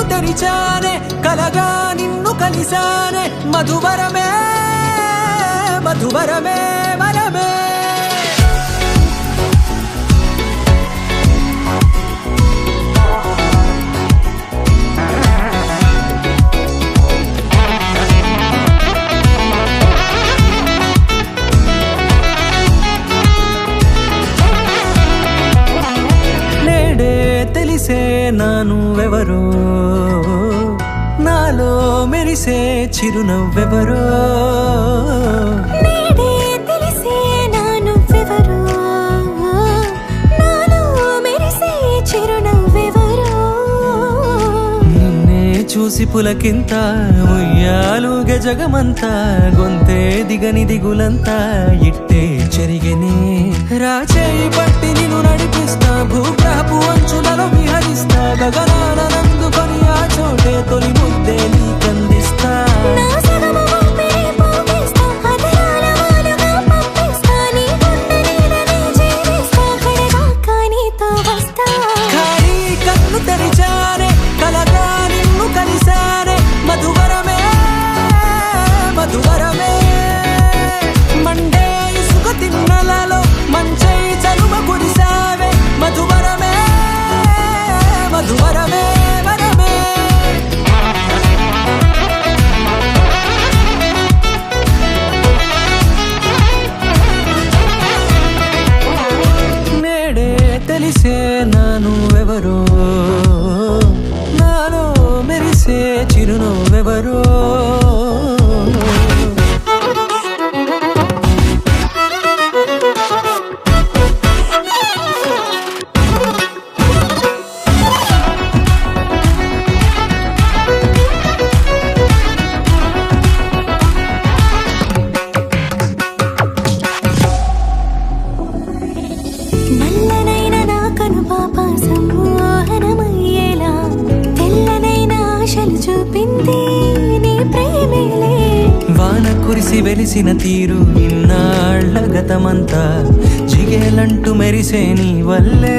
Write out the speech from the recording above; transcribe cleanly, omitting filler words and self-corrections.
కన్ను తెరిచానే కలగా నిన్ను కలిసానే మధువరమే మధువరమే వరమే తెలిసే నానువెవరో నాలో మెరిసే చిరునవ్వెవరో నేడే తెలిసే నానువెవరో నాలో మెరిసే చిరునవ్వెవరో నిన్నే చూసి పులకింత ఉయ్యాలుగే జగమంతా గొంతే దిగని దిగులంతా ఇట్టే చెరిగెనే రాచేయి పట్టి నిన్ను నడిపిస్తా భూగ్రహపు అంచులలో విహరిస్తా గగనాన నందుకొని ఆ చోటే తొలి ముద్దే నీకందిస్తా నా సగము ఊపిరి పోగిస్తా అదరాల వాలుగా పంపిస్తా నీ గుండె నీడనే జీవిస్తా కడదాకా నీతో వస్తా ఖాళీ కన్ను తెరిచానే కలగా నిన్ను కలిసానే మధువరమే మధువరమే మండే ఇసుక తిన్నలలో మంచై చలువ కురిసావే మధువరమే మధువరమే వరమే నేడే తెలిసే నానువెవరో నాలో మెరిసే చిరునవ్వెవరో నల్లనైన నా కనుపాప సమ్మోహనమయ్యేలా తెల్లనైన ఆశలు చూపింది నీ ప్రేమేలే వాన కురిసి వెలిసిన తీరు ఇన్నాళ్ల గతమంతా జిగేలంటూ మెరిసే నీ వల్లే